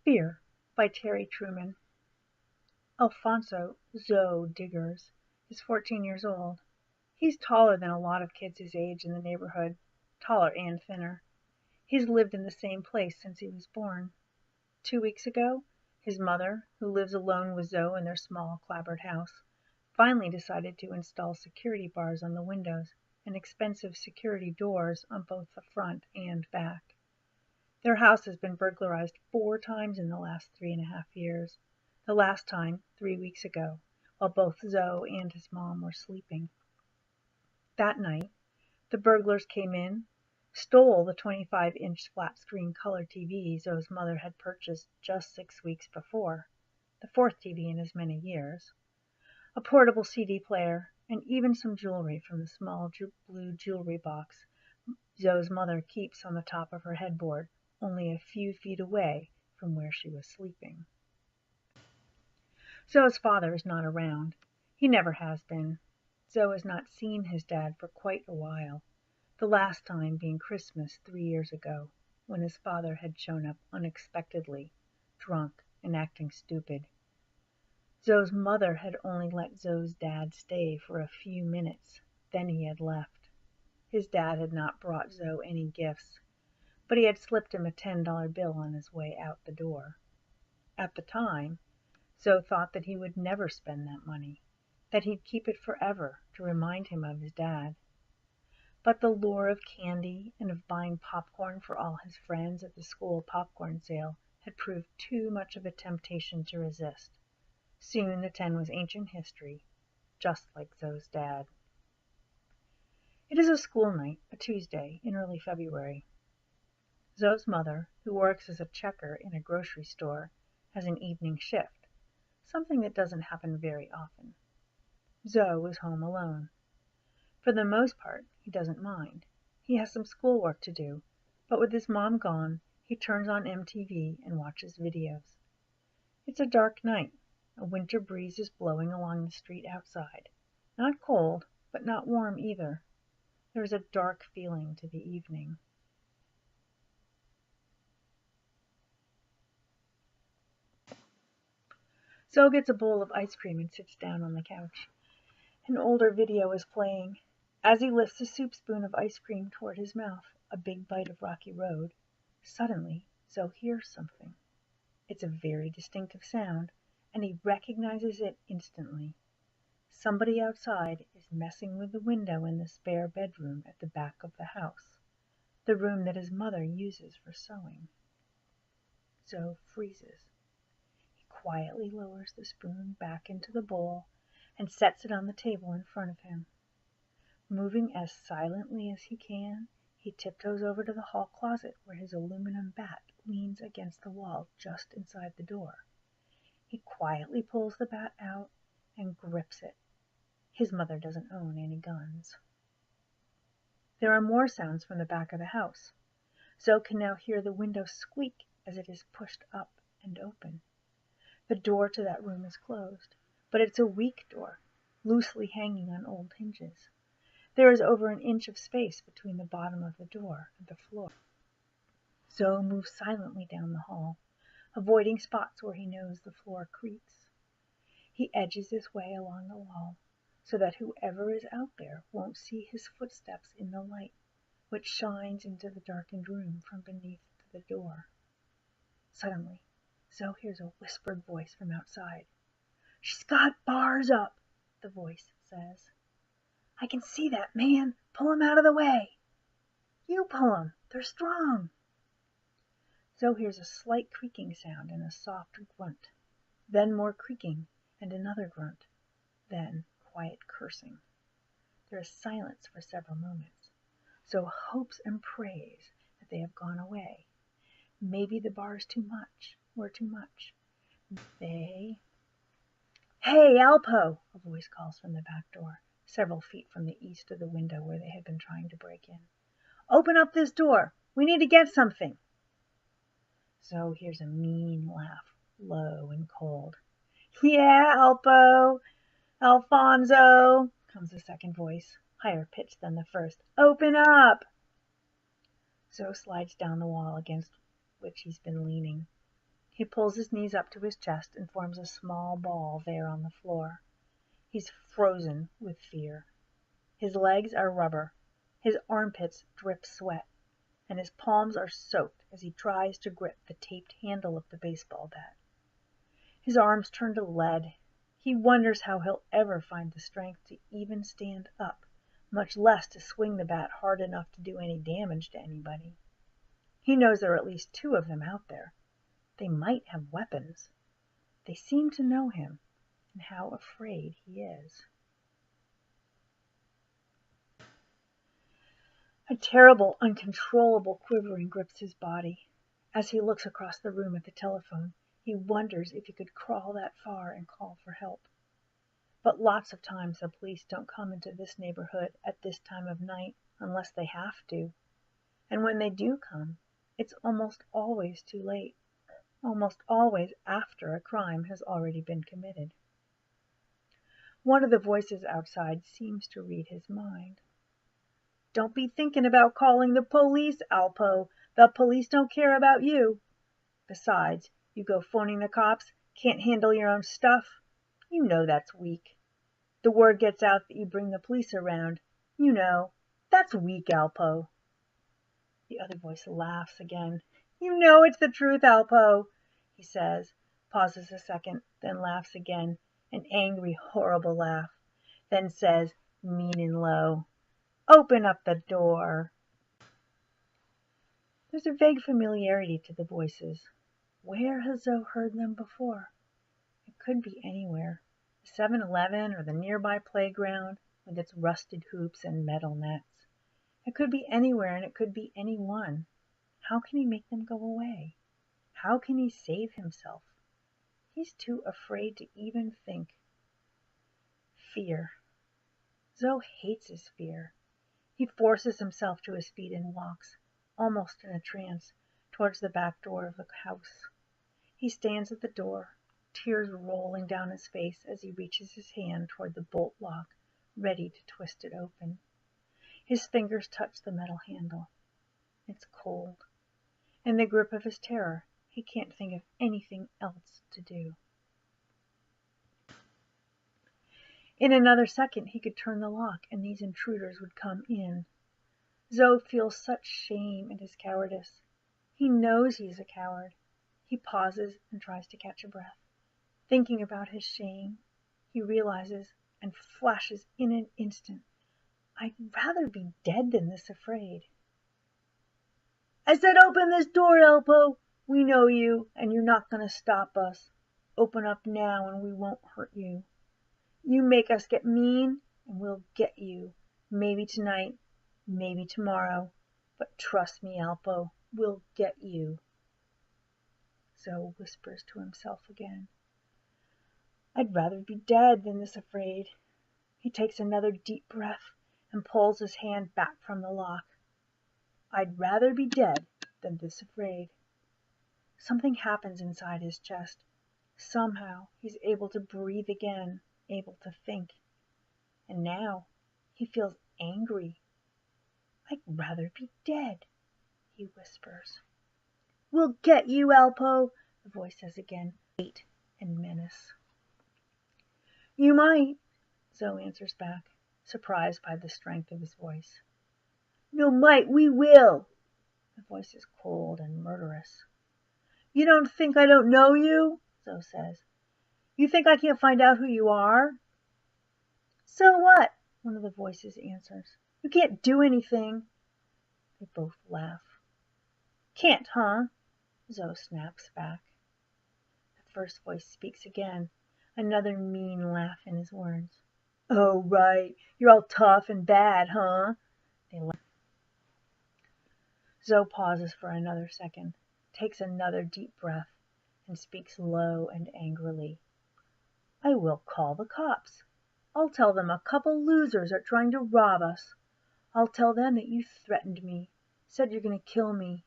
Fear by Terry Truman. Alfonso Zoe Diggers is 14 years old. He's taller than a lot of kids his age in the neighborhood, taller and thinner. He's lived in the same place since he was born. 2 weeks ago, his mother, who lives alone with Zoe in their small clapboard house, finally decided to install security bars on the windows and expensive security doors on both the front and back. Their house has been burglarized 4 times in the last 3.5 years, the last time 3 weeks ago, while both Zoe and his mom were sleeping. That night, the burglars came in, stole the 25-inch flat-screen color TV Zoe's mother had purchased just 6 weeks before, the 4th TV in as many years, a portable CD player, and even some jewelry from the small blue jewelry box Zoe's mother keeps on the top of her headboard, only a few feet away from where she was sleeping. Zoe's father is not around. He never has been. Zoe has not seen his dad for quite a while, the last time being Christmas 3 years ago, when his father had shown up unexpectedly, drunk and acting stupid. Zoe's mother had only let Zoe's dad stay for a few minutes, then he had left. His dad had not brought Zoe any gifts, but he had slipped him a $10 bill on his way out the door. At the time, Zoe thought that he would never spend that money, that he'd keep it forever to remind him of his dad. But the lure of candy and of buying popcorn for all his friends at the school popcorn sale had proved too much of a temptation to resist. Soon the 10 was ancient history, just like Zoe's dad. It is a school night, a Tuesday in early February. Zoe's mother, who works as a checker in a grocery store, has an evening shift, something that doesn't happen very often. Zoe is home alone. For the most part, he doesn't mind. He has some schoolwork to do, but with his mom gone, he turns on MTV and watches videos. It's a dark night. A winter breeze is blowing along the street outside. Not cold, but not warm either. There is a dark feeling to the evening. Zoe gets a bowl of ice cream and sits down on the couch. An older video is playing. As he lifts a soup spoon of ice cream toward his mouth, a big bite of Rocky Road, suddenly Zoe hears something. It's a very distinctive sound, and he recognizes it instantly. Somebody outside is messing with the window in the spare bedroom at the back of the house, the room that his mother uses for sewing. Zoe freezes. He quietly lowers the spoon back into the bowl and sets it on the table in front of him. Moving as silently as he can, he tiptoes over to the hall closet where his aluminum bat leans against the wall just inside the door. He quietly pulls the bat out and grips it. His mother doesn't own any guns. There are more sounds from the back of the house. Zoe can now hear the window squeak as it is pushed up and open. The door to that room is closed, but it's a weak door, loosely hanging on old hinges. There is over an inch of space between the bottom of the door and the floor. Zoe moves silently down the hall, avoiding spots where he knows the floor creaks. He edges his way along the wall so that whoever is out there won't see his footsteps in the light, which shines into the darkened room from beneath the door. Suddenly, Zoe hears a whispered voice from outside. "She's got bars up," the voice says. "I can see that, man. Pull him out of the way." "You pull him. They're strong." Zoe hears a slight creaking sound and a soft grunt, then more creaking and another grunt, then quiet cursing. There is silence for several moments. Zoe hopes and prays that they have gone away. Maybe the bars were too much. Hey, Alpo, a voice calls from the back door, several feet from the east of the window where they had been trying to break in. "Open up this door. We need to get something." Zoe hears a mean laugh, low and cold. "Yeah, Alpo, Alfonso," comes the second voice, higher pitched than the first. "Open up." Zoe slides down the wall against which he's been leaning. He pulls his knees up to his chest and forms a small ball there on the floor. He's frozen with fear. His legs are rubber, his armpits drip sweat, and his palms are soaked as he tries to grip the taped handle of the baseball bat. His arms turn to lead. He wonders how he'll ever find the strength to even stand up, much less to swing the bat hard enough to do any damage to anybody. He knows there are at least 2 of them out there. They might have weapons. They seem to know him and how afraid he is. A terrible, uncontrollable quivering grips his body. As he looks across the room at the telephone, he wonders if he could crawl that far and call for help. But lots of times the police don't come into this neighborhood at this time of night unless they have to. And when they do come, it's almost always too late. Almost always after a crime has already been committed. One of the voices outside seems to read his mind. "Don't be thinking about calling the police, Alpo. The police don't care about you. Besides, you go phoning the cops, can't handle your own stuff. You know that's weak. The word gets out that you bring the police around. You know, that's weak, Alpo." The other voice laughs again. "You know it's the truth, Alpo," he says, pauses a second, then laughs again, an angry, horrible laugh, then says, mean and low, "Open up the door." There's a vague familiarity to the voices. Where has Zoe heard them before? It could be anywhere. The 7-Eleven or the nearby playground with its rusted hoops and metal nets. It could be anywhere, and it could be anyone. How can he make them go away? How can he save himself? He's too afraid to even think. Fear. Zoe hates his fear. He forces himself to his feet and walks, almost in a trance, towards the back door of the house. He stands at the door, tears rolling down his face as he reaches his hand toward the bolt lock, ready to twist it open. His fingers touch the metal handle. It's cold. In the grip of his terror, he can't think of anything else to do. In another second he could turn the lock and these intruders would come in. Zoe feels such shame at his cowardice. He knows he's a coward. He pauses and tries to catch a breath. Thinking about his shame, he realizes and flashes in an instant, "I'd rather be dead than this afraid." "I said open this door, Elpo. We know you, and you're not going to stop us. Open up now and we won't hurt you. You make us get mean, and we'll get you. Maybe tonight, maybe tomorrow. But trust me, Alpo, we'll get you." Zoe whispers to himself again. "I'd rather be dead than this afraid." He takes another deep breath and pulls his hand back from the lock. "I'd rather be dead than this afraid." Something happens inside his chest. Somehow he's able to breathe again, able to think. And now he feels angry. "I'd rather be dead," he whispers. "We'll get you, Alpo," the voice says again, hate and menace. "You might," Zoe answers back, surprised by the strength of his voice. "No might, we will." The voice is cold and murderous. "You don't think I don't know you?" Zoe says. "You think I can't find out who you are?" "So what?" one of the voices answers. "You can't do anything." They both laugh. "Can't, huh?" Zoe snaps back. The first voice speaks again, another mean laugh in his words. "Oh, right. You're all tough and bad, huh?" They laugh. Zoe pauses for another second, takes another deep breath, and speaks low and angrily. "I will call the cops. I'll tell them a couple losers are trying to rob us. I'll tell them that you threatened me, said you're going to kill me.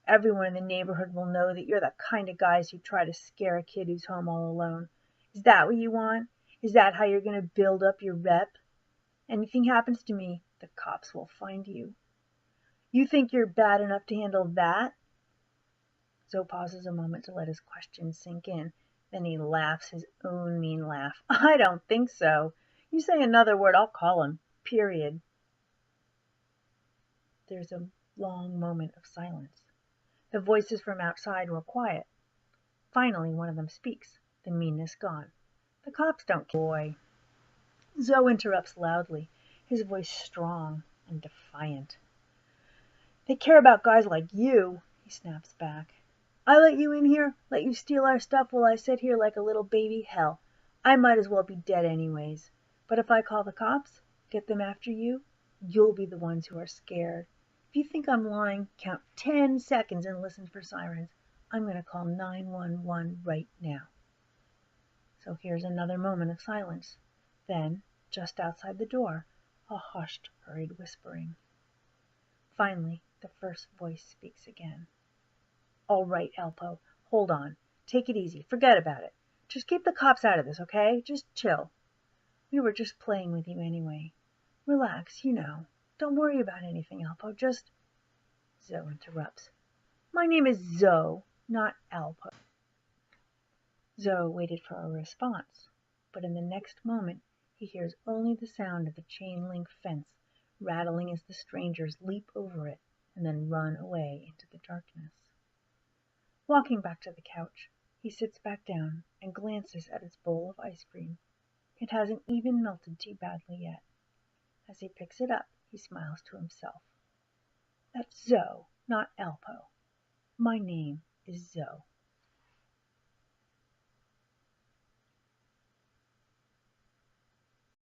Everyone in the neighborhood will know that you're the kind of guys who try to scare a kid who's home all alone. Is that what you want? Is that how you're going to build up your rep? Anything happens to me, the cops will find you. You think you're bad enough to handle that?" Zoe pauses a moment to let his question sink in. Then he laughs his own mean laugh. I don't think so. You say another word, I'll call him. Period. There's a long moment of silence. The voices from outside were quiet. Finally, one of them speaks, the meanness gone. The cops don't care. Boy. Zoe interrupts loudly, his voice strong and defiant. They care about guys like you, he snaps back. I let you in here, let you steal our stuff while I sit here like a little baby? Hell, I might as well be dead anyways. But if I call the cops, get them after you, you'll be the ones who are scared. If you think I'm lying, count 10 seconds and listen for sirens. I'm going to call 911 right now. So here's another moment of silence. Then, just outside the door, a hushed, hurried whispering. Finally, the first voice speaks again. All right, Alpo, hold on. Take it easy. Forget about it. Just keep the cops out of this, okay? Just chill. We were just playing with you anyway. Relax, you know. Don't worry about anything, Alpo. Just... Zoe interrupts. My name is Zoe, not Alpo. Zoe waited for a response, but in the next moment he hears only the sound of the chain-link fence rattling as the strangers leap over it and then run away into the darkness. Walking back to the couch, he sits back down and glances at his bowl of ice cream. It hasn't even melted too badly yet. As he picks it up, he smiles to himself. That's Zoe, not Alpo. My name is Zoe.